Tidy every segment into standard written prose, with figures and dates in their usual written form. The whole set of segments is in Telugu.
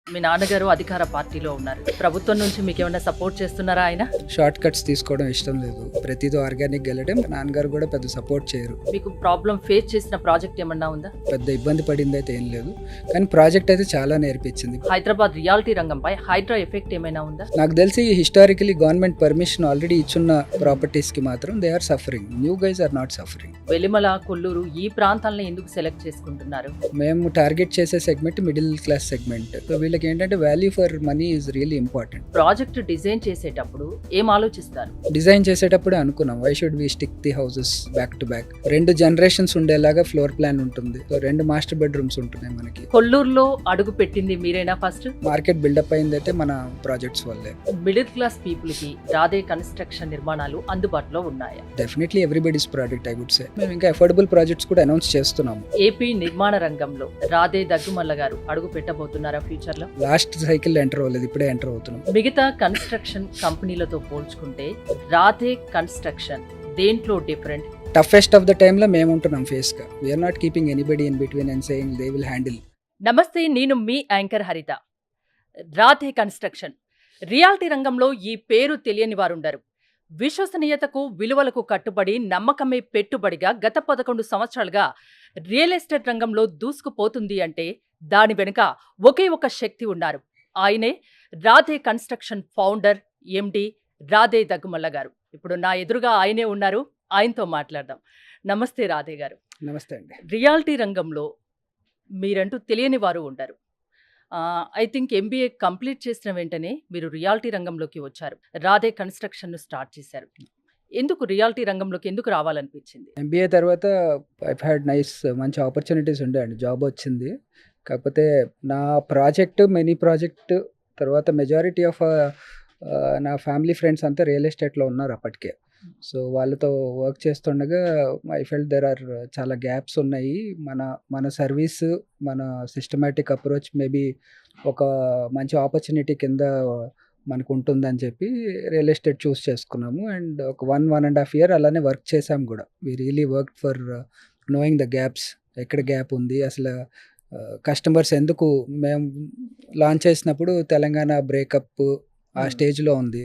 మీ నాన్నగారు అధికార పార్టీలో ఉన్నారు. ప్రభుత్వం నుంచి మీకేమైనా సపోర్ట్ చేస్తున్నారా ఆయన? షార్ట్ కట్స్ తీసుకోవడం ఇష్టం లేదు. ప్రతిదీ ఆర్గానిక్ వెళ్ళడం. మా నాన్నగారు కూడా పెద్ద సపోర్ట్ చేయరు. మీకు ప్రాబ్లం ఫేస్ చేసిన ప్రాజెక్ట్ ఏమన్నా ఉందా? పెద్ద ఇబ్బంది పడింది అయితే ఏం లేదు, కానీ ప్రాజెక్ట్ అయితే చాలా నేర్పించింది. హైదరాబాద్ రియాలిటీ రంగంపై హైడ్రా ఎఫెక్ట్ ఏమైనా ఉందా? నాకు తెలిసి హిస్టారికలీ గవర్నమెంట్ పర్మిషన్ ఆల్రెడీ ఇచ్చున్న ప్రాపర్టీస్ కి మాత్రం they are suffering. New guys are not suffering. Velimala, Kollur ఈ ప్రాంతాలను ఎందుకు సెలెక్ట్ చేసుకుంటున్నారు? మేము టార్గెట్ చేసే segment middle class segment. So వీళ్ళకి ఏంటంటే value for money is really important. Project design చేసేటప్పుడు ఏం ఆలోచిస్తారు? డిజైన్ చేసేటప్పుడే అనుకున్నాం, why should we stick the houses back to back. 2 generations ఉండేలాగా ఫ్లోర్ ప్లాన్ ఉంటుంది. సో 2 మాస్టర్ బెడ్రూమ్స్ ఉంటున్నాయి మనకి. కొల్లూరులో అడుగు పెట్టింది మీరేనా ఫస్ట్? మార్కెట్ బిల్డప్ అయిందైతే మన ప్రాజెక్ట్స్ వల్లే. మిడిల్ క్లాస్ పీపుల్ కి రాధే కన్స్ట్రక్షన్ నిర్మాణాలు అందుబాటులో ఉన్నాయా? Definitely everybody's project I would say. మేము ఇంకా అఫోర్డబుల్ ప్రాజెక్ట్స్ కూడా అనౌన్స్ చేస్తున్నాము. ఏపీ నిర్మాణ రంగంలో రాధే దగ్గుమల్ల గారు అడుగు పెట్టబోతున్నారా ఫ్యూచర్ లో? లాస్ట్ సైకిల్ ఎంటర్ అవ్వలేదు, ఇప్పుడే ఎంటర్ అవుతున్నాం. మిగతా కన్స్ట్రక్షన్ కంపెనీలతో పోల్చుకుంటే రాధే కన్స్ట్రక్షన్ దేంట్లో different? Toughest of the time లో మేము ఉంటున్నాం ఫేస్ గా. We're not keeping anybody in between and saying they will handle. నమస్తే, నేను మీ యాంకర్ హరిత. రాధే కన్స్ట్రక్షన్ రియాలిటీ రంగంలో ఈ పేరు తెలియని వారుండరు. విశ్వసనీయతకు, విలువలకు కట్టుబడి నమ్మకమే పెట్టుబడిగా గత 11 సంవత్సరాలుగా రియల్ ఎస్టేట్ రంగంలో దూసుకుపోతుంది అంటే దాని వెనుక ఒకే ఒక శక్తి ఉన్నారు. ఆయనే రాధే కన్స్ట్రక్షన్ ఫౌండర్, ఎండి రాధే దగ్గుమల్ల గారు. ఇప్పుడు నా ఎదురుగా ఆయనే ఉన్నారు, ఆయనతో మాట్లాడదాం. నమస్తే రాధే గారు. నమస్తే అండి. రియాలిటీ రంగంలో మీరంటూ తెలియని వారు ఉండరు. ఐ థింక్ ఎంబీఏ కంప్లీట్ చేసిన వెంటనే మీరు రియాలిటీ రంగంలోకి వచ్చారు. రాధే కన్స్ట్రక్షన్ను స్టార్ట్ చేశారు. ఎందుకు రియాలిటీ రంగంలోకి ఎందుకు రావాలనిపించింది? ఎంబీఏ తర్వాత ఐ హ్యాడ్ మంచి ఆపర్చునిటీస్ ఉండే అండి, జాబ్ వచ్చింది. కాకపోతే నా మినీ ప్రాజెక్ట్ తర్వాత మెజారిటీ ఆఫ్ నా ఫ్యామిలీ ఫ్రెండ్స్ అంతా రియల్ ఎస్టేట్లో ఉన్నారు అప్పటికే. సో వాళ్ళతో వర్క్ చేస్తుండగా ఐ ఫెల్ట్ దెర్ ఆర్ చాలా గ్యాప్స్ ఉన్నాయి. మన సర్వీస్, మన సిస్టమేటిక్ అప్రోచ్ మేబీ ఒక మంచి ఆపర్చునిటీ కింద మనకు ఉంటుందని చెప్పి రియల్ ఎస్టేట్ చూస్ చేసుకున్నాము. అండ్ ఒక 1.5 year అలానే వర్క్ చేసాము కూడా. We really work for knowing the gaps, ఎక్కడ గ్యాప్ ఉంది అసలు. కస్టమర్స్ ఎందుకు, మేము లాంచ్ చేసినప్పుడు తెలంగాణ బ్రేకప్ ఆ స్టేజ్లో ఉంది.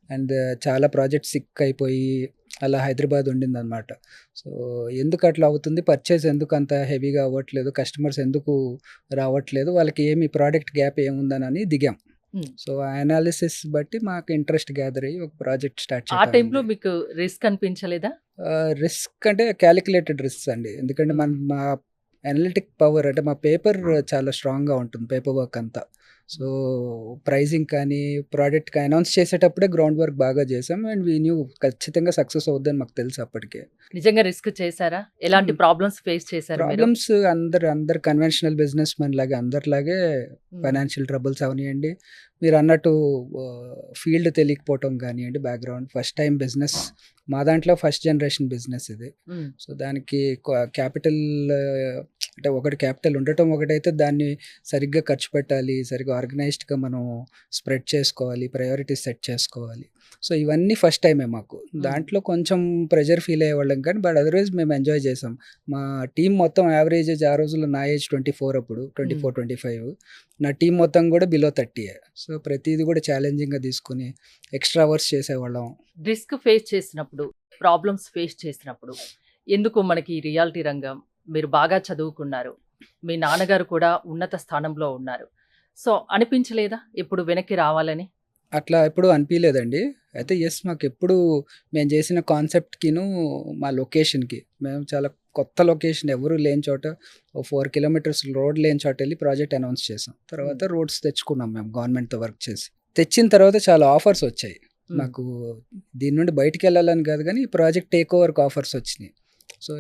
అండ్ చాలా ప్రాజెక్ట్స్ సిక్ అయిపోయి అలా హైదరాబాద్ ఉండింది అనమాట. సో ఎందుకు అట్లా అవుతుంది, పర్చేస్ ఎందుకు అంత హెవీగా అవ్వట్లేదు, కస్టమర్స్ ఎందుకు రావట్లేదు, వాళ్ళకి ఏమి ప్రోడక్ట్ గ్యాప్ ఏముందని దిగాం. సో ఆ అనాలిసిస్ బట్టి మాకు ఇంట్రెస్ట్ గ్యాదర్ అయ్యి ఒక ప్రాజెక్ట్ స్టార్ట్ ఆ టైంలో మీకు రిస్క్ అనిపించలేదా? రిస్క్ అంటే క్యాలిక్యులేటెడ్ రిస్క్ అండి. ఎందుకంటే మా అనలిటిక్ పవర్ అంటే మా పేపర్ చాలా స్ట్రాంగ్గా ఉంటుంది, పేపర్ వర్క్ అంతా. సో ప్రైజింగ్ కానీ ప్రోడక్ట్ కానీ అనౌన్స్ చేసేటప్పుడే గ్రౌండ్ వర్క్ బాగా చేసాం. అండ్ వీ న్యూ ఖచ్చితంగా సక్సెస్ అవుద్దని మాకు తెలుసు అప్పటికే. నిజంగా రిస్క్ చేశారా? ఎలాంటి ప్రాబ్లమ్స్ ఫేస్ చేశారు? ప్రాబ్లమ్స్ అందరు కన్వెన్షనల్ బిజినెస్ మెన్ లాగే అందరిలాగే ఫైనాన్షియల్ ట్రబుల్స్ అవనివ్వండి, మీరు అన్నట్టు ఫీల్డ్ తెలియకపోవటం కానివ్వండి, బ్యాక్గ్రౌండ్ ఫస్ట్ టైం బిజినెస్, మా దాంట్లో ఫస్ట్ జనరేషన్ బిజినెస్ ఇది. సో దానికి క్యాపిటల్ అంటే ఒకటి క్యాపిటల్ ఉండటం ఒకటైతే దాన్ని సరిగ్గా ఖర్చు పెట్టాలి, సరిగ్గా ఆర్గనైజ్డ్గా మనం స్ప్రెడ్ చేసుకోవాలి, ప్రయారిటీస్ సెట్ చేసుకోవాలి. సో ఇవన్నీ ఫస్ట్ టైమే మాకు. దాంట్లో కొంచెం ప్రెషర్ ఫీల్ అయ్యేవాళ్ళం కానీ బట్ అదర్వైజ్ మేము ఎంజాయ్ చేసాం. మా టీం మొత్తం యావరేజ్ ఏజ్ ఆ రోజుల్లో నా ఏజ్ 24 అప్పుడు 24-25, నా టీం మొత్తం కూడా బిలో 30. సో ప్రతిదీ కూడా ఛాలెంజింగ్గా తీసుకుని ఎక్స్ట్రా అవర్స్ చేసేవాళ్ళం. రిస్క్ ఫేస్ చేసినప్పుడు, ప్రాబ్లమ్స్ ఫేస్ చేసినప్పుడు ఎందుకు మనకి ఈ రియాలిటీ రంగం, మీరు బాగా చదువుకున్నారు, మీ నాన్నగారు కూడా ఉన్నత స్థానంలో ఉన్నారు, సో అనిపించలేదా ఎప్పుడు వెనక్కి రావాలని? అట్లా ఎప్పుడు అనిపించలేదండి. అయితే ఎస్, మాకు ఎప్పుడు మేము చేసిన కాన్సెప్ట్కిను మా లొకేషన్కి, మేము చాలా కొత్త లొకేషన్, ఎవరు లేని చోట 4 kilometers రోడ్ లేని చోట వెళ్ళి ప్రాజెక్ట్ అనౌన్స్ చేసాం. తర్వాత రోడ్స్ తెచ్చుకున్నాం మేము గవర్నమెంట్తో వర్క్ చేసి. తెచ్చిన తర్వాత చాలా ఆఫర్స్ వచ్చాయి నాకు. దీని నుండి బయటికి వెళ్ళాలని కాదు కానీ ఈ ప్రాజెక్ట్ టేక్ ఓవర్కి ఆఫర్స్ వచ్చినాయి. సో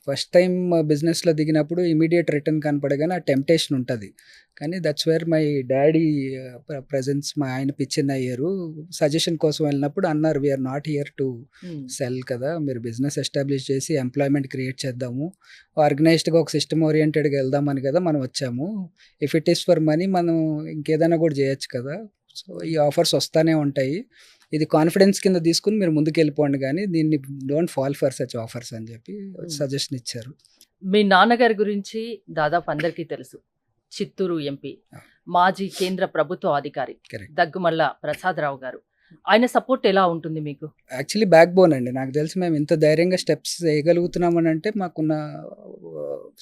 ఫస్ట్ టైం బిజినెస్లో దిగినప్పుడు ఇమీడియట్ రిటర్న్ కనపడగానే ఆ టెంప్టేషన్ ఉంటుంది. కానీ that's where my daddy presence, మా ఆయన పిచ్చిన అయ్యారు. సజెషన్ కోసం వెళ్ళినప్పుడు అన్నారు, we're not here to sell కదా, మీరు బిజినెస్ ఎస్టాబ్లిష్ చేసి ఎంప్లాయ్మెంట్ క్రియేట్ చేద్దాము, ఆర్గనైజ్డ్గా ఒక సిస్టమ్ ఓరియంటెడ్గా వెళ్దామని కదా మనం వచ్చాము. If it is for money మనం ఇంకేదైనా కూడా చేయొచ్చు కదా. సో ఈ ఆఫర్స్ వస్తూనే ఉంటాయి, ఇది కాన్ఫిడెన్స్ కింద తీసుకుని మీరు ముందుకు వెళ్ళిపోండి, కానీ దీన్ని don't fall for such offers అని చెప్పి సజెషన్ ఇచ్చారు. మీ నాన్నగారి గురించి దాదాపు అందరికీ తెలుసు. Chittoor MP, Ah. మాజీ కేంద్ర ప్రభుత్వ అధికారి Correct. దగ్గుమల్ల ప్రసాదరావు గారు. ఆయన సపోర్ట్ ఎలా ఉంటుంది మీకు? యాక్చువల్లీ బ్యాక్ బోన్ అండి. నాకు తెలిసి మేము ఇంత ధైర్యంగా స్టెప్స్ వేయగలుగుతున్నామని అంటే మాకున్న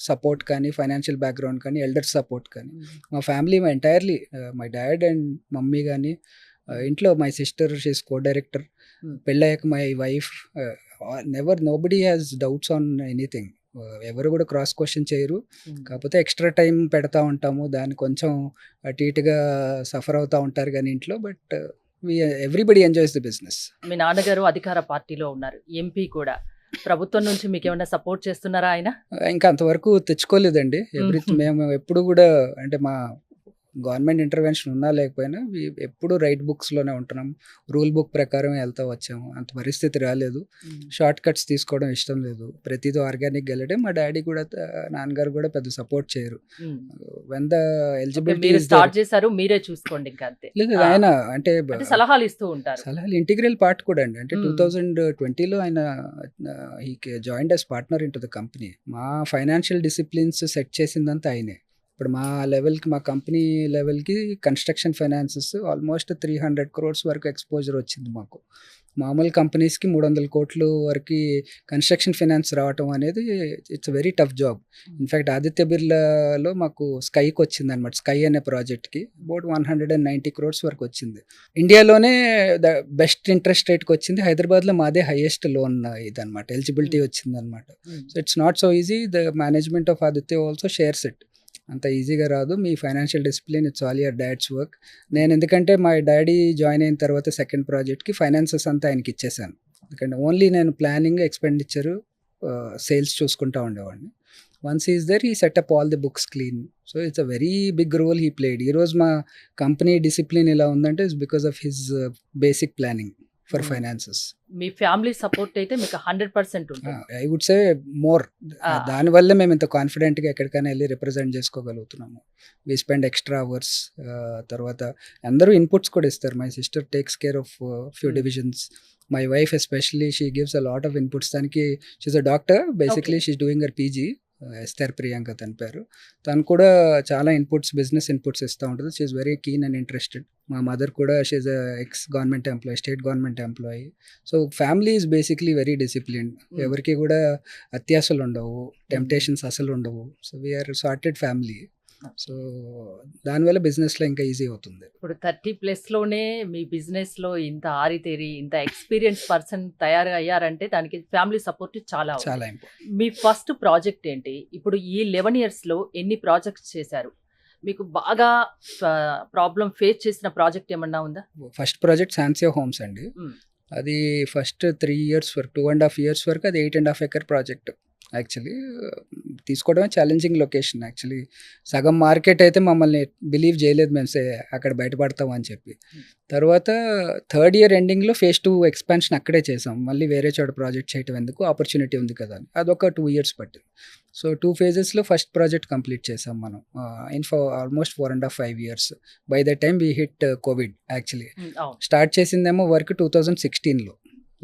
సపోర్ట్ కానీ, ఫైనాన్షియల్ బ్యాక్గ్రౌండ్ కానీ, ఎల్డర్ సపోర్ట్ కానీ, మా family entirely my dad and mummy కానీ, ఇంట్లో my sister she's co director, పెళ్ళయ్యాక my wife, never nobody has doubts on anything. ఎవరు కూడా క్రాస్ క్వశ్చన్ చేయరు. కాకపోతే ఎక్స్ట్రా టైం పెడతా ఉంటాము, దాన్ని కొంచెం అటు ఇటుగా సఫర్ అవుతూ ఉంటారు కానీ ఇంట్లో. But everybody enjoys the business. మీ నాన్నగారు అధికార పార్టీలో ఉన్నారు, ఎంపీ కూడా. ప్రభుత్వం నుంచి మీకు ఏమైనా సపోర్ట్ చేస్తున్నారా ఆయన? ఇంకా అంతవరకు తెచ్చుకోలేదండి. మేము ఎప్పుడు కూడా అంటే మా గవర్నమెంట్ ఇంటర్వెన్షన్ ఉన్నా లేకపోయినా ఎప్పుడు రైట్ బుక్స్లోనే ఉంటున్నాం, రూల్ బుక్ ప్రకారం వెళ్తా వచ్చాము. అంత పరిస్థితి రాలేదు. షార్ట్ కట్స్ తీసుకోవడం ఇష్టం లేదు, ప్రతిదీ ఆర్గానిక్ వెళ్ళడే. మా డాడీ కూడా నాన్నగారు కూడా పెద్ద సపోర్ట్ చేయరు. వెన్ ద ఎలిజిబిలిటీ స్టార్ట్ చేశారు, మీరే చూసుకోండి ఇంకా అంతే. లేదు, ఆయన అంటే సలహాలు ఇస్తూ ఉంటారు. సలహాలు ఇంటిగ్రల్ పార్ట్ కూడా అండి. అంటే 2020లో ఆయన ఈ joined as partner in to the company. మా ఫైనాన్షియల్ డిసిప్లిన్స్ సెట్ చేసిందంతా ఆయనే. ఇప్పుడు మా లెవెల్కి, మా కంపెనీ లెవెల్కి కన్స్ట్రక్షన్ ఫైనాన్సెస్ ఆల్మోస్ట్ 300 crores వరకు ఎక్స్పోజర్ వచ్చింది మాకు. మామూలు కంపెనీస్కి 300 కోట్ల వరకు కన్స్ట్రక్షన్ ఫైనాన్స్ రావటం అనేది it's very tough job. In fact Aditya బిర్లాలో మాకు స్కైకి వచ్చింది అనమాట. స్కై అనే ప్రాజెక్ట్కి అబౌట్ 190 crores వరకు వచ్చింది. ఇండియాలోనే ద బెస్ట్ ఇంట్రెస్ట్ రేట్కి వచ్చింది. హైదరాబాద్లో మాదే హైయెస్ట్ లోన్ ఇదనమాట, ఎలిజిబిలిటీ వచ్చింది అనమాట. So it's not so easy. The management of Aditya also shares it. అంత ఈజీగా రాదు. మీ financial discipline it's all your dad's work. నేను ఎందుకంటే మా డాడీ జాయిన్ అయిన తర్వాత సెకండ్ ప్రాజెక్ట్కి ఫైనాన్సెస్ అంతా ఆయనకి ఇచ్చేసాను. ఎందుకంటే ఓన్లీ నేను ప్లానింగ్, ఎక్స్పెండిచరు, సేల్స్ చూసుకుంటూ ఉండేవాడిని. వన్స్ ఈజ్ దర్ ఈ setup all the books clean. So it's a very big role he played. ఈరోజు మా కంపెనీ డిసిప్లిన్ ఎలా ఉందంటే it's because of his basic planning for finances. మీ ఫ్యామిలీ సపోర్ట్ అయితే మీకు 100% ఉంటుంది. I would say more. దానివల్లే మేము ఇంత కాన్ఫిడెంట్గా ఎక్కడికైనా వెళ్ళి రిప్రజెంట్ చేసుకోగలుగుతున్నాము. We spend extra hours. తర్వాత అందరూ ఇన్పుట్స్ కూడా ఇస్తారు. My sister takes care of few divisions. My wife especially she gives a lot of inputs. దానికి she is a doctor basically. She is doing her PG. Esther Priyanka తన పేరు. తను కూడా చాలా ఇన్పుట్స్, బిజినెస్ ఇన్పుట్స్ ఇస్తూ ఉంటుంది. She's very keen and interested. మా మదర్ కూడా she's ex government employee, state government employee. So family is basically very disciplined. ఎవరికి కూడా అత్యాసలు ఉండవు, టెంప్టేషన్స్ అసలు ఉండవు. So we're sorted family. So దానివల్ల బిజినెస్లో ఇంకా ఈజీ అవుతుంది. ఇప్పుడు 30+ లోనే మీ బిజినెస్లో ఇంత ఆరితేరి, ఇంత ఎక్స్పీరియన్స్ పర్సన్ తయారు అయ్యారంటే దానికి ఫ్యామిలీ సపోర్ట్ చాలా చాలా ఇంపార్టెంట్. మీ ఫస్ట్ ప్రాజెక్ట్ ఏంటి? ఇప్పుడు ఈ 11 yearsలో ఎన్ని ప్రాజెక్ట్స్ చేశారు? మీకు బాగా ప్రాబ్లం ఫేస్ చేసిన ప్రాజెక్ట్ ఏమన్నా ఉందా? ఫస్ట్ ప్రాజెక్ట్ శాన్సియో హోమ్స్ అండి. అది ఫస్ట్ 3 years వరకు, 2.5 years వరకు అది 8.5 acre ప్రాజెక్ట్. యాక్చువల్లీ తీసుకోవడమే ఛాలెంజింగ్ లొకేషన్. యాక్చువల్లీ సగం మార్కెట్ అయితే మమ్మల్ని బిలీవ్ చేయలేదు మేము అక్కడ బయటపడతాం అని చెప్పి. తర్వాత థర్డ్ ఇయర్ ఎండింగ్లో phase 2 ఎక్స్పాన్షన్ అక్కడే చేసాం. మళ్ళీ వేరే చోట ప్రాజెక్ట్ చేయటం ఎందుకు, ఆపర్చునిటీ ఉంది కదా అని. అదొక 2 years పట్టింది. So 2 phases first project complete చేసాం మనం in almost 4.5 years. By the time we hit Covid. Actually start చేసిందేమో వర్క్ 2016లో.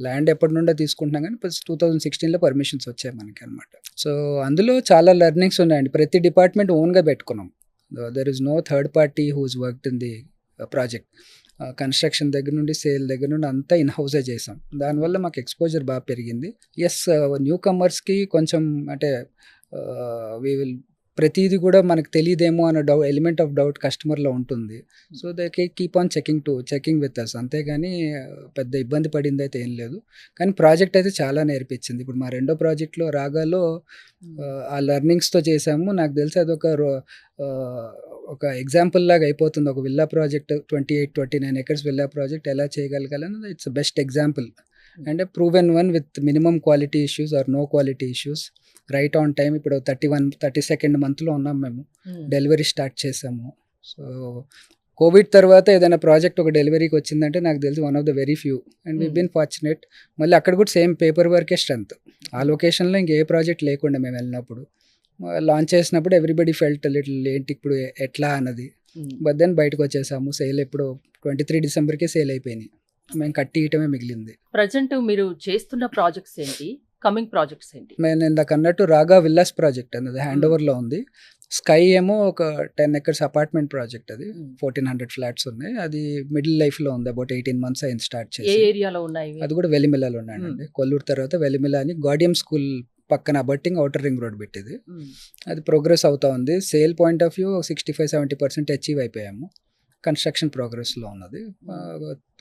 ల్యాండ్ ఎప్పటి నుండో తీసుకుంటున్నాం కానీ 2016లో పర్మిషన్స్ వచ్చాయి మనకి అనమాట. సో అందులో చాలా లెర్నింగ్స్ ఉన్నాయండి. ప్రతి డిపార్ట్మెంట్ ఓన్గా పెట్టుకున్నాం. There is no third party who's worked in the project. Construction దగ్గర నుండి, సేల్ దగ్గర నుండి అంతా ఇన్ హౌసే చేసాం. దానివల్ల మాకు ఎక్స్పోజర్ బాగా పెరిగింది. ఎస్, న్యూ కమర్స్కి కొంచెం అంటే వీ విల్ ప్రతిదీ కూడా మనకు తెలియదేమో అన్న ఎలిమెంట్ ఆఫ్ డౌట్ కస్టమర్లో ఉంటుంది. So they keep on checking with us. అంతేగాని పెద్ద ఇబ్బంది పడింది అయితే ఏం లేదు. కానీ ప్రాజెక్ట్ అయితే చాలా నేర్పించింది. ఇప్పుడు మా రెండో ప్రాజెక్ట్లో రాగాలో ఆ లెర్నింగ్స్తో చేసాము. నాకు తెలిసి అదొక ఒక ఎగ్జాంపుల్ లాగా అయిపోతుంది. ఒక villa project 28-29 acres villa project ఎలా చేయగలగాలని it's best example. And proven one with minimum quality issues or no quality issues, right on time. ఇప్పుడు 32nd monthలో ఉన్నాం మేము. డెలివరీ స్టార్ట్ చేసాము. సో కోవిడ్ తర్వాత ఏదైనా ప్రాజెక్ట్ ఒక డెలివరీకి వచ్చిందంటే నాకు తెలిసి one of the very few. And we been fortunate. మళ్ళీ అక్కడ కూడా సేమ్ పేపర్ వర్కే స్ట్రెంత్. ఆ లొకేషన్లో ఇంకే ప్రాజెక్ట్ లేకుండా మేము వెళ్ళినప్పుడు, లాంచ్ చేసినప్పుడు ఎవ్రీబడి ఫెల్ట్ లిటిల్ ఏంటి ఇప్పుడు ఎట్లా అన్నది. బట్ దెన్ బయటకు వచ్చేసాము. సేల్ ఎప్పుడు 23 Decemberకే సేల్ అయిపోయినాయి. మేము కట్టి ఇయటమే మిగిలింది. ప్రజెంట్ మీరు చేస్తున్న ప్రాజెక్ట్స్ ఏంటి? కమింగ్ ప్రాజెక్ట్స్ ఏంటి? నేను ఇందాక అన్నట్టు రాగా విల్లాస్ ప్రాజెక్ట్ అన్నది హ్యాండ్ ఓవర్లో ఉంది. స్కై ఏమో ఒక 10 acres అపార్ట్మెంట్ ప్రాజెక్ట్ అది. మ్మ్. 1400 ఫ్లాట్స్ ఉన్నాయి. అది మిడిల్ లైఫ్లో ఉంది. అబౌట్ 18 months అయింది స్టార్ట్ ఏ చేసి. ఏరియాలో ఉన్నాయి ఇవి? అది కూడా వెలిమిలాలో ఉన్నాయండి. కొల్లూరు తర్వాత వెలిమిల అని గాడియం స్కూల్ పక్కన అబట్టింగ్ అవుటర్ రింగ్ రోడ్ పెట్టింది. మ్మ్. అది ప్రోగ్రెస్ అవుతా ఉంది. Sale point of view 65-70% achieve అయిపోయాము. కన్స్ట్రక్షన్ ప్రోగ్రెస్లో ఉన్నది.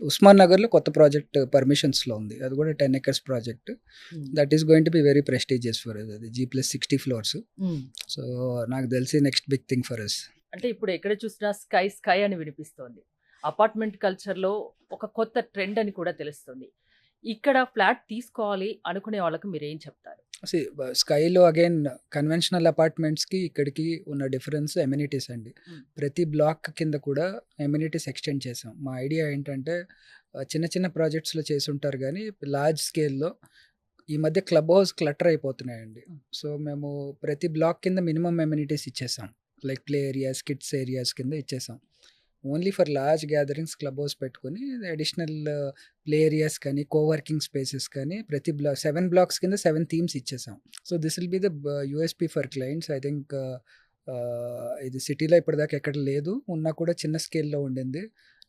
ఉస్మాన్ నగర్లో కొత్త ప్రాజెక్ట్ పర్మిషన్స్లో ఉంది. అది కూడా 10 acres project. Hmm. That is going to be very prestigious for us. అది G+60 floors. మ్మ్. సో నాకు తెలిసి next big thing for us. అంటే ఇప్పుడు ఎక్కడ చూసినా స్కై స్కై అని వినిపిస్తోంది. అపార్ట్మెంట్ కల్చర్లో ఒక కొత్త ట్రెండ్ అని కూడా తెలుస్తుంది. ఇక్కడ ఫ్లాట్ తీసుకోవాలి అనుకునే వాళ్ళకు మీరు ఏం చెప్తారు? స్కైలో అగైన్ కన్వెన్షనల్ అపార్ట్మెంట్స్కి ఇక్కడికి ఉన్న డిఫరెన్స్ ఎమ్యూనిటీస్ అండి. ప్రతి బ్లాక్ కింద కూడా ఎమ్యూనిటీస్ ఎక్స్టెండ్ చేసాం. మా ఐడియా ఏంటంటే చిన్న చిన్న ప్రాజెక్ట్స్లో చేసి ఉంటారు కానీ లార్జ్ స్కేల్లో ఈ మధ్య క్లబ్ హౌస్ క్లటర్ అయిపోతున్నాయండి. సో మేము ప్రతి బ్లాక్ కింద మినిమం ఎమ్యూనిటీస్ ఇచ్చేసాం. Like play areas, kids areas కింద ఇచ్చేసాం. Only for large gatherings club house పెట్టుకొని అడిషనల్ ప్లే ఏరియాస్ కానీ కోవర్కింగ్ స్పేసెస్ కానీ ప్రతి 7 blocks కింద 7 themes ఇచ్చేసాం. So this will be the USP for clients. I think ఇది సిటీలో ఇప్పటిదాకా ఎక్కడ లేదు. ఉన్నా కూడా చిన్న స్కేల్లో ఉండింది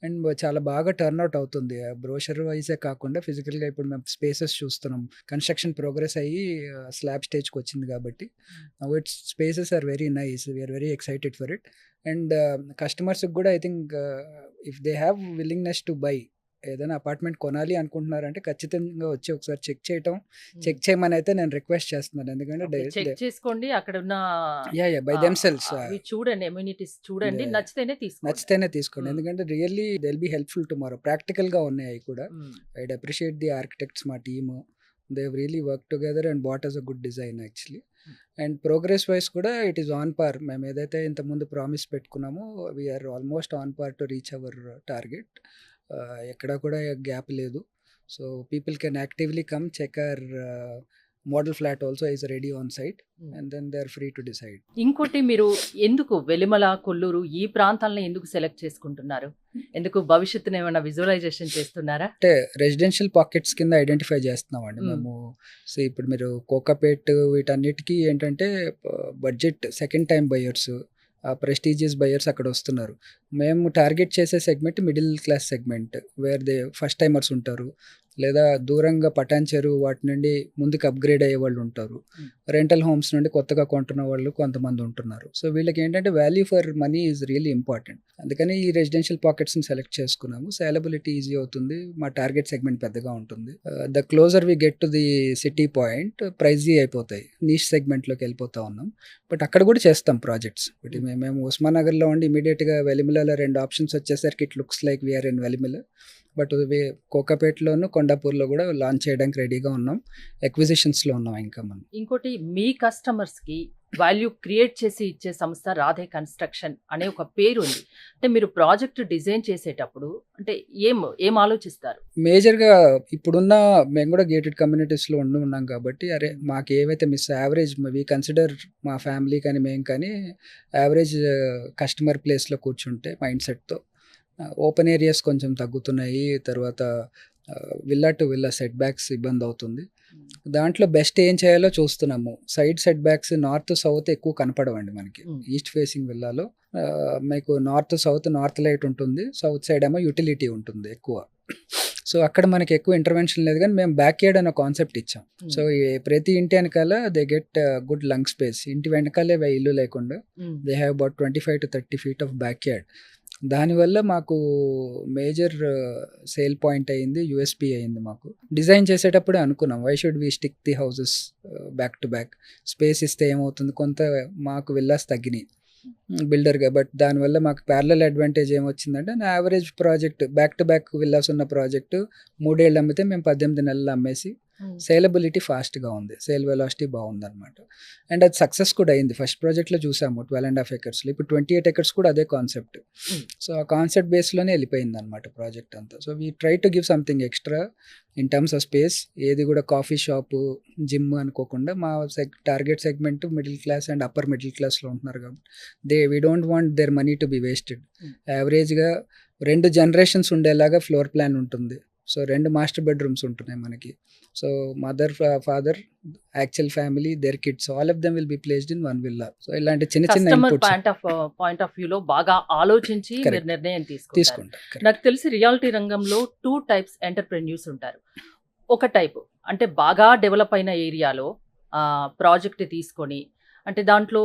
అండ్ చాలా బాగా టర్న్అవుట్ అవుతుంది. బ్రోషర్ వైజే కాకుండా ఫిజికల్గా ఇప్పుడు మేము స్పేసెస్ చూస్తున్నాం. కన్స్ట్రక్షన్ ప్రోగ్రెస్ అయ్యి స్లాబ్ స్టేజ్కి వచ్చింది కాబట్టి it's spaces are very nice. We're very excited for it. And కస్టమర్స్కి కూడా I think if they have willingness to buy, ఏదైనా అపార్ట్మెంట్ కొనాలి అనుకుంటున్నారంటే ఖచ్చితంగా వచ్చి ఒకసారి చెక్ చేయమని అయితే నేను రిక్వెస్ట్ చేస్తున్నాను. ఎందుకంటే చెక్ చేసుకోండి, అక్కడ ఉన్న బై దెమ్సెల్వ్స్ అవి చూడండి, ఎమ్యూనిటీస్ చూడండి, నచ్చితేనే తీసుకోండి. ఎందుకంటే really they will be helpful tomorrow. ప్రాక్టికల్గా ఉన్నాయి అవి కూడా. ఐడ్ అప్రిషియేట్ ది ఆర్కిటెక్ట్స్, మా team. They have really work together and bought us a good design actually. And progress wise కూడా ఇట్ ఈస్ ఆన్ పార్. మేము ఏదైతే ఇంతకుముందు ప్రామిస్ పెట్టుకున్నామో we are almost on par to reach our target. ఎక్కడ కూడా గ్యాప్ లేదు. So people can actively come check our model flat also is ready on site and then they are free to decide. ఇంకోటి, మీరు ఎందుకు వెలిమల, కొల్లూరు ఈ ప్రాంతాలను ఎందుకు సెలెక్ట్ చేసుకుంటున్నారు? ఎందుకు భవిష్యత్తులో ఏమైనా విజువలైజేషన్ చేస్తున్నారా? అంటే రెసిడెన్షియల్ పాకెట్స్ కింద ఐడెంటిఫై చేస్తున్నామండి మేము. సో ఇప్పుడు మీరు కోకాపేట్ వీటన్నిటికీ ఏంటంటే budget second time buyers, prestigious buyers అక్కడ వస్తున్నారు. మేము టార్గెట్ చేసే segment middle class segment, where they first timers ఉంటారు, లేదా దూరంగా పటాన్చెరు వాటి నుండి ముందుకు అప్గ్రేడ్ అయ్యే వాళ్ళు ఉంటారు, రెంటల్ హోమ్స్ నుండి కొత్తగా కొంటున్న వాళ్ళు కొంతమంది ఉంటున్నారు. సో వీళ్ళకి ఏంటంటే value for money is really important. అందుకని ఈ రెసిడెన్షియల్ పాకెట్స్ని సెలెక్ట్ చేసుకున్నాము. సేలబిలిటీ ఈజీ అవుతుంది, మా టార్గెట్ సెగ్మెంట్ పెద్దగా ఉంటుంది. The closer we get to the city point pricey అయిపోతాయి, నీష్ సెగ్మెంట్లోకి వెళ్ళిపోతా ఉన్నాం. బట్ అక్కడ కూడా చేస్తాం ప్రాజెక్ట్స్. బట్ మేము ఉస్మాన్ నగర్లో ఉండి ఇమీడియట్గా వెలిమిలలో 2 ఆప్షన్స్ వచ్చేసరికి it looks like we are in Velimala. But కోకాపేటలోను కొండాపూర్లో కూడా లాంచ్ చేయడానికి రెడీగా ఉన్నాం. ఎక్విజిషన్స్లో ఉన్నాం ఇంకా మనం. ఇంకోటి, మీ కస్టమర్స్కి వాల్యూ క్రియేట్ చేసి ఇచ్చే సంస్థ రాధే కన్స్ట్రక్షన్ అనే ఒక పేరు ఉంది. అంటే మీరు ప్రాజెక్ట్ డిజైన్ చేసేటప్పుడు అంటే ఏం ఆలోచిస్తారు? మేజర్గా ఇప్పుడున్న మేము కూడా గేటెడ్ కమ్యూనిటీస్లో ఉన్నాం కాబట్టి మాకు ఏవైతే యావరేజ్ వీ కన్సిడర్ మా ఫ్యామిలీ కానీ మేము కానీ యావరేజ్ కస్టమర్ ప్లేస్లో కూర్చుంటే మైండ్ సెట్తో ఓపెన్ ఏరియాస్ కొంచెం తగ్గుతున్నాయి. తర్వాత villa to villa set backs ఇబ్బంది అవుతుంది. దాంట్లో బెస్ట్ ఏం చేయాలో చూస్తున్నాము. Side set backs north south ఎక్కువ కనపడవండి మనకి. ఈస్ట్ ఫేసింగ్ విల్లాలో మీకు నార్త్ లైట్ ఉంటుంది, సౌత్ సైడ్ ఏమో యూటిలిటీ ఉంటుంది ఎక్కువ. సో అక్కడ మనకి ఎక్కువ ఇంటర్వెన్షన్ లేదు, కానీ మేము బ్యాక్ యార్డ్ అనే కాన్సెప్ట్ ఇచ్చాం. సో ప్రతి ఇంటి వెనకాల they get good lung space. ఇంటి వెనకాలే ఇల్లు లేకుండా they have about 25 to 30 feet of back yard. దానివల్ల మాకు మేజర్ సేల్ పాయింట్ అయ్యింది, యూఎస్పీ అయ్యింది. మాకు డిజైన్ చేసేటప్పుడే అనుకున్నాం why should we stick the houses back to back. Space ఇస్తే ఏమవుతుంది, కొంత మాకు విల్లాస్ తగ్గినాయి బిల్డర్గా. బట్ దానివల్ల మాకు ప్యారలల్ అడ్వాంటేజ్ ఏమొచ్చిందంటే నా average project back to back villas ఉన్న ప్రాజెక్టు 3 ఏళ్ళు అమ్మితే మేము 18 నెలలు అమ్మేసి సేలబిలిటీ ఫాస్ట్గా ఉంది, సేల్ వెలాసిటీ బాగుంది అనమాట. అండ్ అది సక్సెస్ కూడా అయింది. ఫస్ట్ ప్రాజెక్ట్లో చూసాము 12.5 acres, ఇప్పుడు 28 acres కూడా అదే కాన్సెప్ట్. సో ఆ కాన్సెప్ట్ బేస్లోనే వెళ్ళిపోయింది అనమాట ప్రాజెక్ట్ అంతా. So we try to give something extra in terms of space. ఏది కూడా కాఫీ షాపు, జిమ్ అనుకోకుండా మా target segment middle class and upper middle క్లాస్లో ఉంటున్నారు కాబట్టి we don't want their money to be wasted. యావరేజ్గా 2 generations ఉండేలాగా ఫ్లోర్ ప్లాన్ ఉంటుంది. సో 2 మాస్టర్ బెడ్రూమ్స్ ఉంటున్నాయి మనకి. So mother, father, actual family, their kids, all of them will be placed in one villa. So ఇలాంటి చిన్న చిన్న కస్టమర్ ఇన్పుట్స్ పాయింట్ ఆఫ్ వ్యూలో బాగా ఆలోచించి మీరు Correct. నిర్ణయం తీసుకుంటారు. తీసుకుంటాం. Correct. నాకు తెలిసి రియాలిటీ రంగంలో 2 టైప్స్ ఎంటర్‌ప్రెన్యూర్స్ ఉంటారు. ఒక టైపు అంటే బాగా డెవలప్ అయిన ఏరియాలో ప్రాజెక్ట్ తీసుకొని, అంటే దాంట్లో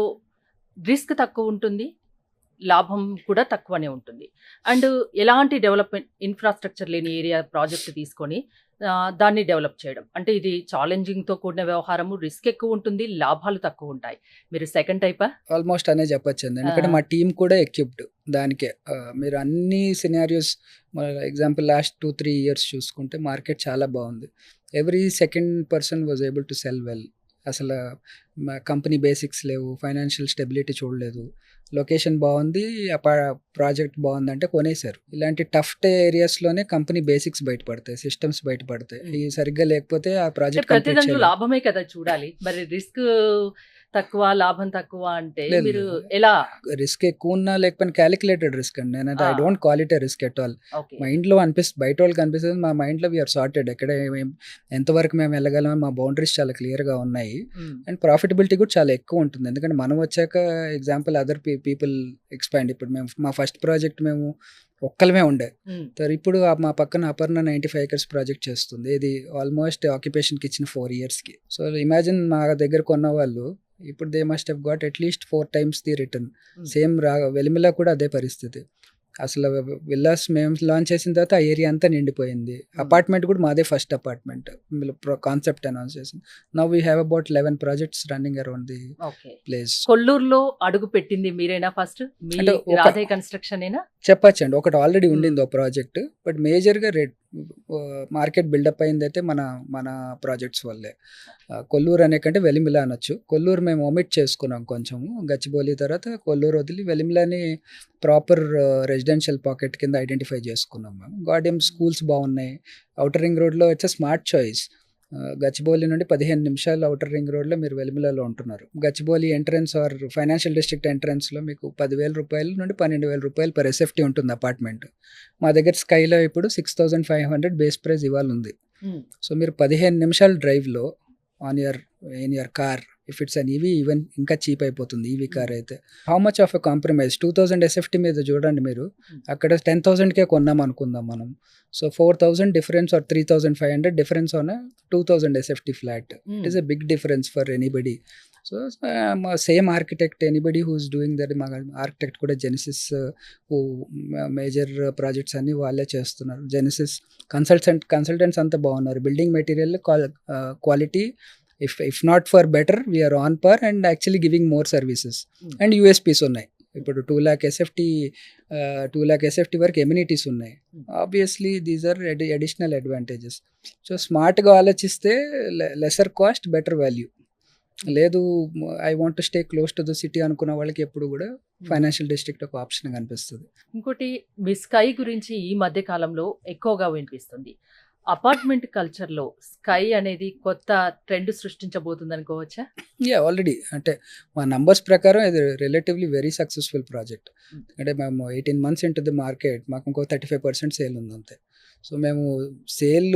రిస్క్ తక్కువ ఉంటుంది, లాభం కూడా తక్కువనే ఉంటుంది. అండ్ ఎలాంటి డెవలప్‌మెంట్ ఇన్‌ఫ్రాస్ట్రక్చర్ లేని ఏరియా ప్రాజెక్ట్ తీసుకొని దాన్ని డెవలప్ చేయడం. అంటే ఇది ఛాలెంజింగ్‌తో కూడిన వ్యవహారము, రిస్క్ ఎక్కువ ఉంటుంది, లాభాలు తక్కువ ఉంటాయి. మీరు సెకండ్ టైపా? ఆల్మోస్ట్ అనే చెప్పొచ్చండి. ఎందుకంటే ఆ! మా టీమ్ కూడా ఎక్విప్డ్ దానికే. మీరు అన్ని సినారియోస్ ఎగ్జాంపుల్ లాస్ట్ 2-3 ఇయర్స్ చూసుకుంటే మార్కెట్ చాలా బాగుంది. Every second person was able to cell well. అసలు కంపెనీ బేసిక్స్ లేవు, ఫైనాన్షియల్ స్టెబిలిటీ చూడలేదు, లొకేషన్ బాగుంది, ప్రాజెక్ట్ బాగుందంటే కొనేశారు. ఇలాంటి టఫ్ ఏరియాస్లోనే కంపెనీ బేసిక్స్ బయటపడతాయి, సిస్టమ్స్ బయటపడతాయి. ఇవి సరిగ్గా లేకపోతే ఆ అంటే ప్రాజెక్ట్ ప్రతి కంప్లీట్ దాంట్లో చేయలేదు. లాభమే కదా చూడాలి. మరి రిస్క్ తక్కువ, లాభం తక్కువ అంటే లేదు, మీరు లేదు. ఎలా? రిస్క్ ఎక్కువ ఉన్నా లేకపోయినా క్యాలిక్యులేటెడ్ రిస్క్ అండి. నేనంటే ఐ ఆ! Don't call it a risk at all. Okay. మైండ్‌లో అనిపిస్తుంది, బయట వాళ్ళకి అనిపిస్తుంది. మా మైండ్‌లో వీఆర్ సార్టెడ్. ఎక్కడ ఎంతవరకు మేము వెళ్ళగలం, మా బౌండరీస్ చాలా క్లియర్‌గా ఉన్నాయి. హ్మ్. అండ్ ప్రాఫిటబిలిటీ కూడా చాలా ఎక్కువ ఉంటుంది. ఎందుకంటే మనం వచ్చాక ఎగ్జాంపుల్ అదర్ పీపుల్ ఎక్స్పాండ్. ఇప్పుడు మేము మా ఫస్ట్ ప్రాజెక్ట్ మేము ఒక్కలమే ఉండే. హ్మ్. ఇప్పుడు మా పక్కన అపర్ణ 95 ఎకర్స్ ప్రాజెక్ట్ చేస్తుంది. ఇది ఆల్మోస్ట్ ఆక్యుపేషన్కి ఇచ్చిన 4 ఇయర్స్కి. సో ఇమాజిన్ మా దగ్గర కొన్న వాళ్ళు ఇప్పుడు they must have got at least 4 times the return. హ్మ్. సేమ్ వెలిమిలా కూడా అదే పరిస్థితి. అసలు విల్లాస్ మేము లాంచ్ చేసిన తర్వాత ఆ ఏరియా అంతా నిండిపోయింది. అపార్ట్మెంట్ కూడా మాదే ఫస్ట్ అపార్ట్మెంట్ కాన్సెప్ట్ అనౌన్స్ చేసింది. Now we have about 11 projects running around the okay. Place. కొల్లూరులో అడుగు పెట్టింది మీరేనా ఫస్ట్? మీ అంటే రాధే కన్‌స్ట్రక్షనేనా? చెప్పచ్చండి. ఒకటి ఆల్రెడీ హ్మ్. ఉండింది ఒక ప్రాజెక్ట్. బట్ మేజర్‌గా మార్కెట్ బిల్డప్ అయిందైతే మన ప్రాజెక్ట్స్ వల్లే. కొల్లూరు అనే కంటే వెలిమిలా అనొచ్చు. కొల్లూరు మేము ఒమిట్ చేసుకున్నాం కొంచెము. గచ్చిబౌలి తర్వాత కొల్లూరు వదిలి వెలిమిలాని ప్రాపర్ రెసిడెన్షియల్ పాకెట్ కింద ఐడెంటిఫై చేసుకున్నాం మేము. గార్డెన్ స్కూల్స్ బాగున్నాయి. ఔటర్ రింగ్ రోడ్‌లో it's a smart choice. Gachibowli నుండి 15 నిమిషాలు ఔటర్ రింగ్ రోడ్‌లో మీరు వెలిమిలాలో ఉంటున్నారు. Gachibowli entrance or financial district ఎంట్రన్స్‌లో మీకు రూ. 10,000 నుండి రూ. 12,000 పర్ ఎస్ఎఫ్టీ ఉంటుంది అపార్ట్మెంట్. మా దగ్గర స్కైలో ఇప్పుడు 6,500 బేస్ ప్రైస్ ఇవాళ ఉంది. హ్మ్. సో మీరు 15 నిమిషాల డ్రైవ్‌లో in your car, if it's an EV even ఇంకా చీప్ అయిపోతుంది ఈవీ కార్ అయితే. How much of a compromise 2000 SFT మీద చూడండి మీరు. అక్కడ 10,000కే కొన్నాం అనుకుందాం మనం. సో 4,000 difference or 3,500 difference on 2,000 SFT flat. It is a big difference for anybody. So same architect, anybody who is doing that. మా ఆర్కిటెక్ట్ కూడా జెనిసిస్ మేజర్ ప్రాజెక్ట్స్ అన్ని వాళ్ళే చేస్తున్నారు. జెనిసిస్ కన్సల్టెంట్స్ అంతా బాగున్నారు. Building material quality, if not for better we're on par and actually giving more services. And USPs ఉన్నాయి. ఇప్పుడు 2 lakh ఎస్ఎఫ్టీ వరకు ఎమ్యూనిటీస్ ఉన్నాయి. Obviously these are additional advantages. So స్మార్ట్గా ఆలోచిస్తే లెసర్ కాస్ట్ బెటర్ వాల్యూ. లేదు I want to stay close to the city అనుకున్న వాళ్ళకి ఎప్పుడు కూడా ఫైనాన్షియల్ డిస్ట్రిక్ట్ ఒక ఆప్షన్ కనిపిస్తుంది. ఇంకోటి మీ స్కై గురించి ఈ మధ్య కాలంలో ఎక్కువగా వినిపిస్తుంది. అపార్ట్మెంట్ కల్చర్‌లో స్కై అనేది కొత్త ట్రెండ్ సృష్టించబోతుంది అనుకోవచ్చా? ఆల్రెడీ అంటే మా నంబర్స్ ప్రకారం ఇది రిలేటివ్లీ వెరీ సక్సెస్ఫుల్ ప్రాజెక్ట్. అంటే మేము 18 months ఇంటూ ది మార్కెట్, మాకు ఇంకో 35% సేల్ ఉంది అంతే. సో మేము సేల్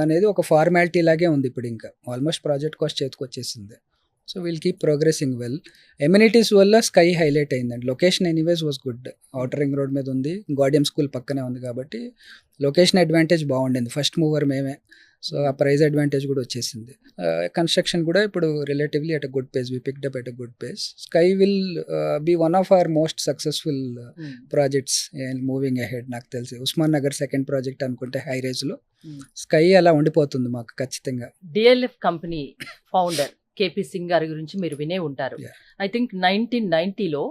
అనేది ఒక ఫార్మాలిటీ లాగే ఉంది ఇప్పుడు. ఇంకా ఆల్మోస్ట్ ప్రాజెక్ట్ కాస్ట్ చేతికి వచ్చేసింది. So will keep progressing well. Amenities వల్ల స్కై హైలైట్ అయిందండి. Location anyways was good. Outer ring road మీద ఉంది, గార్డియం స్కూల్ పక్కనే ఉంది కాబట్టి లొకేషన్ అడ్వాంటేజ్ బాగుండింది. ఫస్ట్ మూవర్ మేమే. సో ఆ ప్రైస్ అడ్వాంటేజ్ కూడా వచ్చేసింది. కన్స్ట్రక్షన్ కూడా ఇప్పుడు relatively at a good pace. We picked up at a good pace. Sky will be one of our most successful projects moving ahead. నాకు తెలిసి ఉస్మాన్ నగర్ సెకండ్ ప్రాజెక్ట్ అనుకుంటే హై రేజ్లో స్కై అలా ఉండిపోతుంది మాకు ఖచ్చితంగా. DLF company founder KP Singh గారి గురించి మీరు వినే ఉంటారు. Yeah. ఐ థింక్ 1990లో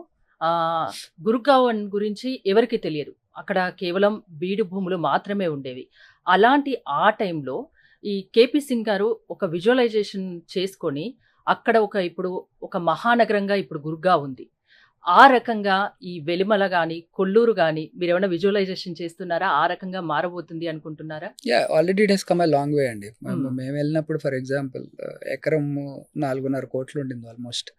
గుర్గావన్ గురించి ఎవరికి తెలియదు. అక్కడ కేవలం బీడు భూములు మాత్రమే ఉండేవి. అలాంటి ఆ టైంలో ఈ కేపీ సింగ్ గారు ఒక విజువలైజేషన్ చేసుకొని అక్కడ ఇప్పుడు ఒక మహానగరంగా ఇప్పుడు గుర్గావ్ ఉంది. ఆ రకంగా ఈ వెలిమల గాని, కొల్లూరు గాని మీరేమైనా విజువలైజేషన్ చేస్తున్నారా? ఆ రకంగా మారబోతుంది అనుకుంటున్నారా? Already it has come a long way అండి. మేము వెళ్ళినప్పుడు ఫర్ ఎగ్జాంపుల్ ఎకరం 4.5 కోట్లు ఉండింది ఆల్మోస్ట్.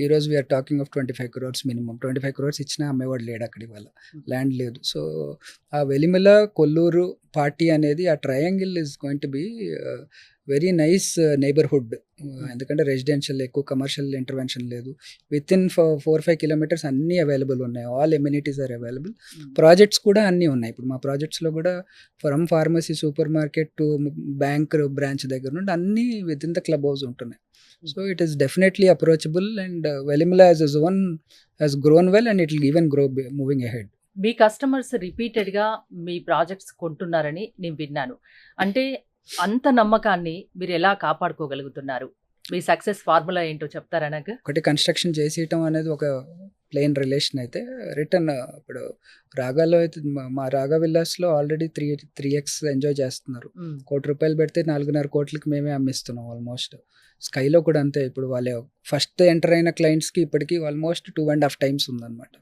ఈరోజు we're talking of 25 crores minimum. 25 crores ఇచ్చినా అమ్మేవాడు లేడు అక్కడ ఇవాళ, ల్యాండ్ లేదు. సో ఆ వెలిమిల కొల్లూరు పార్టీ అనేది ఆ triangle is going to be very nice neighbourhood. ఎందుకంటే రెసిడెన్షియల్, ఎక్కువ కమర్షియల్ ఇంటర్వెన్షన్ లేదు. విత్ ఇన్ 4-5 kilometers అన్నీ అవైలబుల్ ఉన్నాయి. All amenities are available. Projects కూడా అన్నీ ఉన్నాయి. ఇప్పుడు మా ప్రాజెక్ట్స్లో కూడా from pharmacy, super market to bank branch దగ్గర నుండి అన్నీ within the club house ఉంటున్నాయి. So it is definitely approachable and Velimala as a zone has grown well and it will even grow moving ahead. Me customers రిపీటెడ్గా మీ ప్రాజెక్ట్స్ కొంటున్నారని నేను విన్నాను. అంటే అంత నమ్మకాన్ని మీరు ఎలా కాపాడుకోగలుగుతున్నారు? మీ సక్సెస్ ఫార్ములా ఏంటో చెప్తారా నాకు? ఒకటి, కన్స్ట్రక్షన్ చేసేయటం అనేది ఒక ప్లెయిన్ రిలేషన్ అయితే, రిటర్న్ ఇప్పుడు రాగాలో అయితే మా రాగా విల్లాస్లో ఆల్రెడీ 3x ఎంజాయ్ చేస్తున్నారు. ₹1 పెడితే 4.5 కోట్లకి మేమే అమ్మిస్తున్నాం ఆల్మోస్ట్. స్కైలో కూడా అంతే. ఇప్పుడు వాళ్ళే ఫస్ట్ ఎంటర్ అయిన క్లయింట్స్కి ఇప్పటికీ ఆల్మోస్ట్ 2.5 times ఉందన్నమాట.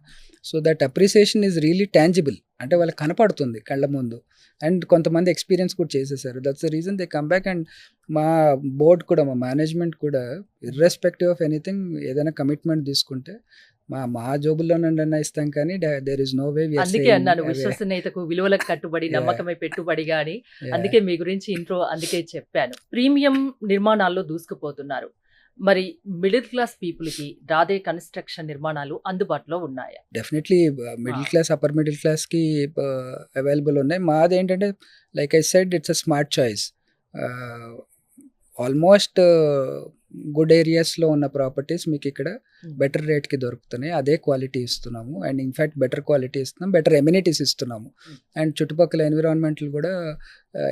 So that appreciation is really tangible. అంటే వాళ్ళకి కనపడుతుంది కళ్ళ ముందు. అండ్ కొంతమంది ఎక్స్పీరియన్స్ కూడా చేసేసారు. That's the reason they come back. And మా బోర్డ్ కూడా, మా మేనేజ్మెంట్ కూడా ఇర్రెస్పెక్టివ్ ఆఫ్ ఎనీథింగ్ ఏదైనా కమిట్మెంట్ తీసుకుంటే మా జోబుల్లో నుండి ఇస్తాం, కానీ దేర్ ఇస్ నో వే. అందుకే అన్నాను విశ్వసనీయతకు విలువలకు కట్టుబడి నమ్మకమే పెట్టుబడిగా అని. అందుకే మీ గురించి ఇంట్రో అందుకే చెప్పాను. ప్రీమియం నిర్మాణాల్లో దూసుకుపోతున్నారు. మరి మిడిల్ క్లాస్ పీపుల్కి రాధే కన్స్ట్రక్షన్ నిర్మాణాలు అందుబాటులో ఉన్నాయా? Definitely middle class, upper middle క్లాస్కి అవైలబుల్ ఉన్నాయి. మాది ఏంటంటే like I said, it's a smart choice. Almost good ఏరియాస్లో ఉన్న ప్రాపర్టీస్ మీకు ఇక్కడ బెటర్ రేట్కి దొరుకుతున్నాయి. అదే క్వాలిటీ ఇస్తున్నాము. అండ్ ఇన్ఫ్యాక్ట్ బెటర్ క్వాలిటీ ఇస్తున్నాం, బెటర్ ఎమ్యూనిటీస్ ఇస్తున్నాము. అండ్ చుట్టుపక్కల ఎన్విరాన్మెంట్లు కూడా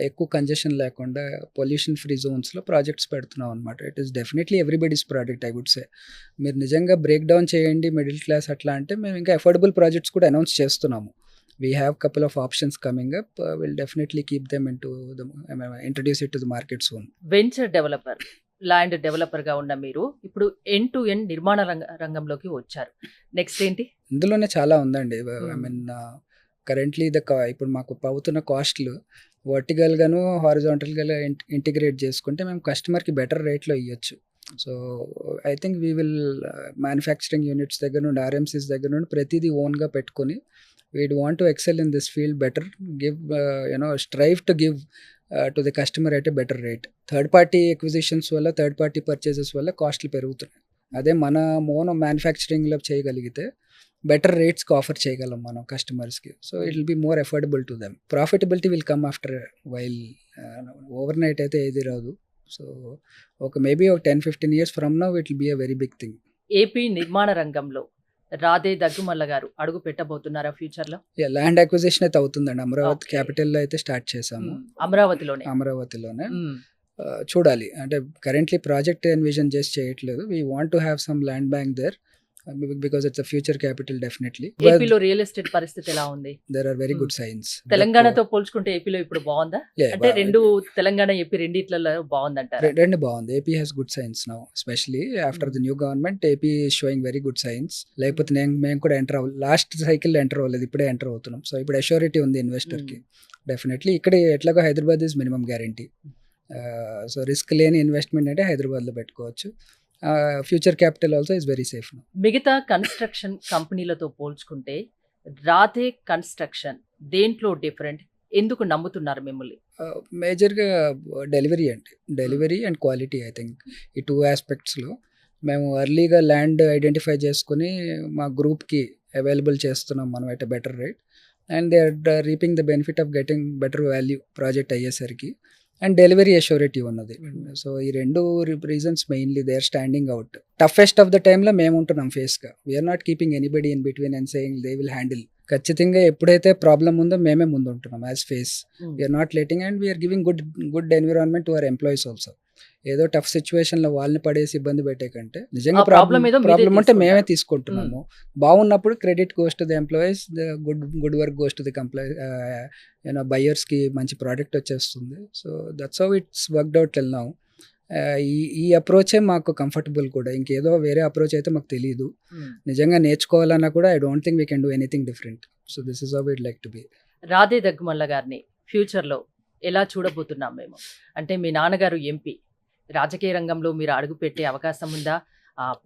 ఎక్కువ కంజెషన్ లేకుండా పొల్యూషన్ ఫ్రీ జోన్స్లో ప్రాజెక్ట్స్ పెడుతున్నాం అనమాట. It is definitely everybody's project I would say. మీరు నిజంగా బ్రేక్ డౌన్ చేయండి మిడిల్ క్లాస్ అట్లా అంటే, మేము ఇంకా అఫోర్డబుల్ ప్రాజెక్ట్స్ కూడా అనౌన్స్ చేస్తున్నాము. We have couple of options coming up. We'll definitely keep them introduce it to the market soon. Venture developer, land డెవలపర్గా ఉన్న మీరు ఇప్పుడు ఎండ్ టు ఎండ్ నిర్మాణ రంగంలోకి వచ్చారు. నెక్స్ట్ ఏంటి? ఇందులోనే చాలా ఉందండి. ఐ మీన్ కరెంట్లీ ఇప్పుడు మాకు అవుతున్న కాస్ట్లు వర్టికల్గాను హారిజాంటల్గా ఇంటిగ్రేట్ చేసుకుంటే మేము కస్టమర్కి బెటర్ రేట్లో ఇవ్వచ్చు. So I think we will manufacturing units దగ్గర నుండి, ఆర్ఎంసీస్ దగ్గర నుండి ప్రతిదీ ఓన్గా పెట్టుకొని, we'd want to excel in this field better, give strive to give to the customer at a better rate. Third party acquisitions వల్ల, థర్డ్ పార్టీ పర్చేసెస్ వల్ల కాస్ట్లు పెరుగుతున్నాయి. అదే మన మోనో మ్యానుఫ్యాక్చరింగ్లో చేయగలిగితే బెటర్ రేట్స్కి ఆఫర్ చేయగలం మనం కస్టమర్స్కి. So it will be more affordable to them. Profitability will come after while. Overnight అయితే ఏది రాదు. సో ఒక మేబీ ఒక 10-15 years from now it will be a very big thing. AP నిర్మాణ రంగంలో రాధే దగ్గుమల్ల గారు అడుగు పెట్టబోతున్నారా ఫ్యూచర్ లో? ల్యాండ్ అక్విజిషన్ అయితే అవుతుందండి. అమరావతి క్యాపిటల్లో అయితే స్టార్ట్ చేసాము. అమరావతిలోనే చూడాలి. అంటే కరెంట్లీ ప్రాజెక్ట్ ఎన్విజన్ చేసి చేయట్లేదు. We want to have some land bank there because it's a future capital definitely. ఏపీలో రియల్ ఎస్టేట్ పరిస్థితి ఎలా ఉంది? There are very good signs. తెలంగాణతో పోల్చుకుంటే ఏపీలో ఇప్పుడు బాగుందా? అంటే రెండు తెలంగాణ ఏపీ రెండిట్లలో బాగుందంటారా? రెండు బాగుంది. AP has good signs now, especially after the new government. AP is showing very good signs. లేకపోతే మేము కూడా ఎంటర్ అవ్వాలి, లాస్ట్ సైకిల్ ఎంటర్ అవ్వలేదు, ఇప్పుడే ఎంటర్ అవుతున్నాం. సో ఇప్పుడు అష్యూరిటీ ఉంది ఇన్వెస్టర్కి. డెఫినెట్లీ ఇక్కడ ఎట్లాగో Hyderabad is minimum guarantee. So risk లేని ఇన్వెస్ట్మెంట్ అంటే హైదరాబాద్లో పెట్టుకోవచ్చు. Future capital also is very safe. మిగతా కన్స్ట్రక్షన్ కంపెనీలతో పోల్చుకుంటే రాధే కన్స్ట్రక్షన్ దేంట్లో డిఫరెంట్? ఎందుకు నమ్ముతున్నారు మిమ్మల్ని? మేజర్గా delivery and quality. I think ఈ 2 ఆస్పెక్ట్స్లో మేము ఎర్లీగా ల్యాండ్ ఐడెంటిఫై చేసుకుని మా గ్రూప్కి అవైలబుల్ చేస్తున్నాం మనం at better rate. And they are reaping the benefit of getting better value project అయ్యేసరికి. అండ్ డెలివరీ అష్యూరిటీ ఉన్నది. సో ఈ 2 reasons mainly they are standing out. Toughest of the టైంలో మేము ఉంటున్నాం ఫేస్గా. We are not keeping anybody in between and saying they will handle. ఖచ్చితంగా ఎప్పుడైతే ప్రాబ్లం ఉందో మేమే ముందు ఉంటున్నాం as face. We are not letting and we are giving good environment to our employees also. ఏదో టఫ్ సిచ్యువేషన్లో వాళ్ళని పడేసి ఇబ్బంది పెట్టే కంటే నిజంగా ప్రాబ్లం ఉంటే మేమే తీసుకుంటున్నాము. బాగున్నప్పుడు credit goes to the employees, the good work goes to the బయర్స్కి మంచి ప్రోడక్ట్ వచ్చేస్తుంది. So that's how it's worked out till now. ఈ అప్రోచే మాకు కంఫర్టబుల్ కూడా. ఇంకేదో వేరే అప్రోచ్ అయితే మాకు తెలియదు. నిజంగా నేర్చుకోవాలన్నా కూడా I don't think we can do anything different. So this is how it like to be. Radhe Daggumalla గారిని ఫ్యూచర్లో ఎలా చూడబోతున్నాం మేము? అంటే మీ నాన్నగారు ఎంపీ, రాజకీయ రంగంలో మీరు అడుగు పెట్టే అవకాశం ఉందా?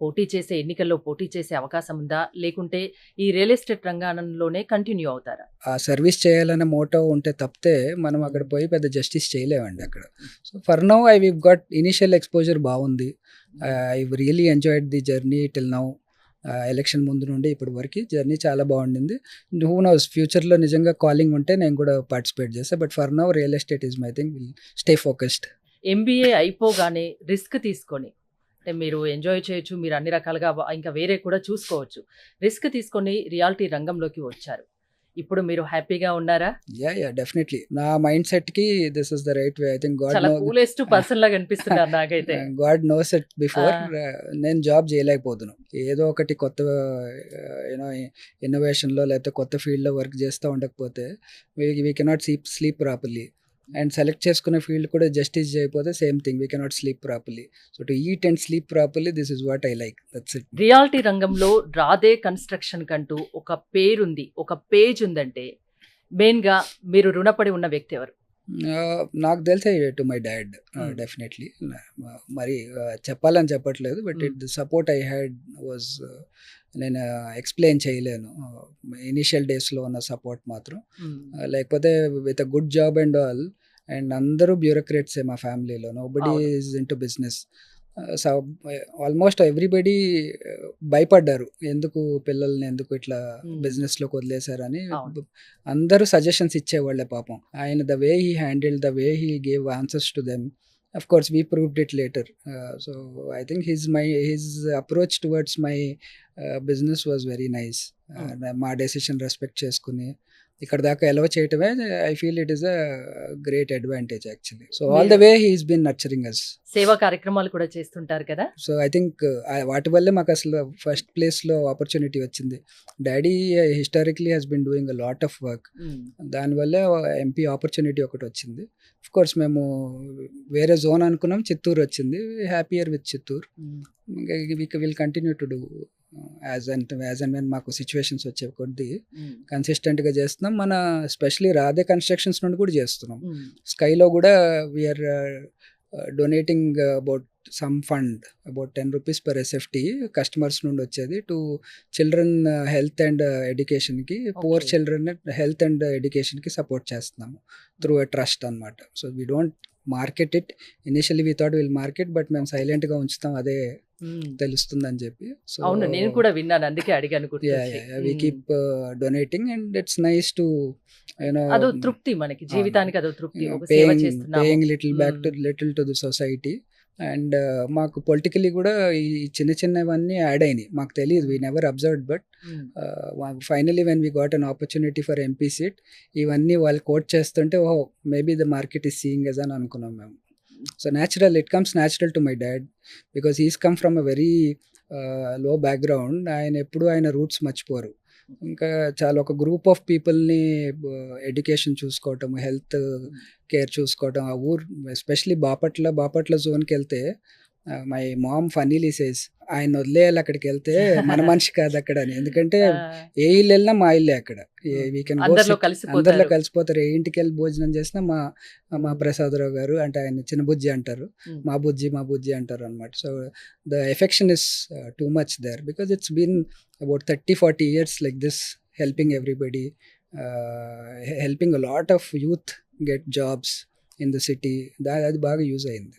పోటీ చేసే ఎన్నికల్లో పోటీ చేసే అవకాశం ఉందా? లేకుంటే ఈ రియల్ ఎస్టేట్ రంగంలోనే కంటిన్యూ అవుతారా? ఆ సర్వీస్ చేయాలనే మోటో ఉంటే తప్పితే మనం అక్కడ పోయి పెద్ద జస్టిస్ చేయలేమండి అక్కడ. So for now I we've got initial exposure బాగుంది. I really enjoyed the journey till now. Election ముందు నుండి ఇప్పటి వరకు జర్నీ చాలా బాగుండింది. హూ నోస్ ఫ్యూచర్లో నిజంగా కాలింగ్ ఉంటే నేను కూడా పార్టిసిపేట్ చేస్తాను. But for now real estate is my thing. Will stay focused. MBA అయిపోగానే రిస్క్ తీసుకొని, అంటే మీరు ఎంజాయ్ చేయొచ్చు, మీరు అన్ని రకాలుగా ఇంకా వేరే కూడా చూసుకోవచ్చు. రిస్క్ తీసుకొని రియాలిటీ రంగంలోకి వచ్చారు. ఇప్పుడు మీరు హ్యాపీగా ఉన్నారా? Yeah definitely. నా మైండ్ సెట్కి this is the right way. I think చాలా కూలెస్ట్ పర్సన్ లాగా అనిపిస్తున్నారు నాకైతే. God knows it before. నేను జాబ్ చేయలేకపోతున్నాను. ఏదో ఒకటి కొత్త యూనో ఇన్నోవేషన్లో లేకపోతే కొత్త ఫీల్డ్లో వర్క్ చేస్తూ ఉండకపోతే we cannot sleep properly. And select చేసుకునే ఫీల్డ్ కూడా జస్టిస్ చేయకపోతే same thing, we cannot sleep properly. So to eat and sleep properly, this is what I like. That's it. Reality రంగంలో రాధే కన్స్ట్రక్షన్ కంటూ ఒక పేరుంది, ఒక పేజ్ ఉందంటే మెయిన్గా మీరు రుణపడి ఉన్న వ్యక్తి ఎవరు? నాకు తెలిసే టు మై డాడ్ డెఫినెట్లీ. మరి చెప్పాలని చెప్పట్లేదు, but it the support I had was, నేను ఎక్స్ప్లెయిన్ చేయలేను. ఇనిషియల్ డేస్లో ఉన్న సపోర్ట్ మాత్రం. లేకపోతే with a good job and all, and అందరూ బ్యూరోక్రేట్సే మా ఫ్యామిలీలో. Nobody is into business. So almost everybody భయపడ్డారు, ఎందుకు పిల్లల్ని ఎందుకు ఇట్లా బిజినెస్లోకి వదిలేశారని. అందరూ సజెషన్స్ ఇచ్చేవాళ్ళే పాపం. ఆయన the way he handle, the way he gave answers to them. Of course, we proved it later. So I think his approach towards my business was very nice. మా డెసిషన్ రెస్పెక్ట్ చేసుకుని ఇక్కడ దాకా ఎలవ చేయటమే, I feel it is a great advantage actually. So all the way he is been nurturing us. సేవా కార్యక్రమాలు కూడా చేస్తుంటారు కదా. సో ఐ థింక్ వాటి వల్లే మాకు అసలు ఫస్ట్ ప్లేస్లో ఆపర్చునిటీ వచ్చింది. Daddy historically has been doing a lot of work. దానివల్లే ఎంపీ ఆపర్చునిటీ ఒకటి వచ్చింది. ఆఫ్ కోర్స్ మేము వేరే జోన్ అనుకున్నాం, చిత్తూరు వచ్చింది. Happier with Chittoor. Will continue to do as and when మాకు సిచ్యువేషన్స్ వచ్చే కొద్దీ కన్సిస్టెంట్గా చేస్తున్నాం. మన స్పెషలీ రాధే కన్స్ట్రక్షన్స్ నుండి కూడా చేస్తున్నాం. స్కైలో కూడా we're donating about some fund, about 10 rupees per SFT customers నుండి వచ్చేది టు చిల్డ్రన్ హెల్త్ అండ్ ఎడ్యుకేషన్కి, పువర్ చిల్డ్రన్ హెల్త్ అండ్ ఎడ్యుకేషన్కి సపోర్ట్ చేస్తున్నాము త్రూ ఎ ట్రస్ట్ అనమాట. So we don't market it. Initially we thought will market, but మేము సైలెంట్గా ఉంచుతాం, అదే తెలుస్తుందని చెప్పి. సో అవును, నేను కూడా విన్నాను, అందుకే అడిగాను. We keep donating and it's nice to అదో తృప్తి, మనకి జీవితానికి అదో తృప్తి. Paying little to the society. And మాకు పొలిటికలీ కూడా ఈ చిన్న చిన్నవన్నీ యాడ్ అయినాయి, మాకు తెలియదు. We never observed, but finally when we got an opportunity for MP seat, ఇవన్నీ వాళ్ళు కోట్ చేస్తుంటే ఓహో maybe the market is seeing us అని అనుకున్నాం మేము. So it comes natural to my dad because he's come from a very low background. ఆయన ఎప్పుడు ఆయన రూట్స్ మర్చిపోరు. ఇంకా చాలా ఒక గ్రూప్ ఆఫ్ పీపుల్ని ఎడ్యుకేషన్ చూసుకోవటం, హెల్త్ కేర్ చూసుకోవటం. ఆ ఊరు ఎస్పెషలీ బాపట్ల జోన్కి వెళ్తే మై మామ్ ఫన్నీలీ సేస్, ఆయన వదిలేయాలి అక్కడికి వెళ్తే, మన మనిషి కాదు అక్కడ అని. ఎందుకంటే ఏ ఇల్లు వెళ్ళినా మా ఇల్లే అక్కడ. అందరిలో కలిసిపోతారు. ఏ ఇంటికి వెళ్ళి భోజనం చేసినా మా ప్రసాదరావు గారు అంటే ఆయన చిన్న బుజ్జి అంటారు, మా బుజ్జి అంటారు అనమాట. So the affection is too much there because it's been about 30-40 years like this, helping everybody, helping a lot of youth get jobs in the city. అది బాగా యూజ్ అయింది.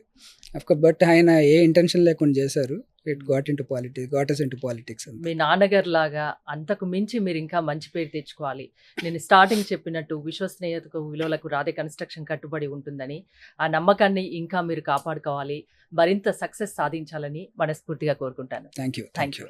అఫ్కోర్స్ బట్ ఆయన ఏ ఇంటెన్షన్ లేకుండా చేశారు. It got us into politics. మీ నాన్నగారు లాగా అంతకు మించి మీరు ఇంకా మంచి పేరు తెచ్చుకోవాలి. నేను స్టార్టింగ్ చెప్పినట్టు విశ్వసనీయతకు విలువలకు రాధే కన్స్ట్రక్షన్ కట్టుబడి ఉంటుందని, ఆ నమ్మకాన్ని ఇంకా మీరు కాపాడుకోవాలి, మరింత సక్సెస్ సాధించాలని మనస్ఫూర్తిగా కోరుకుంటాను. Thank you.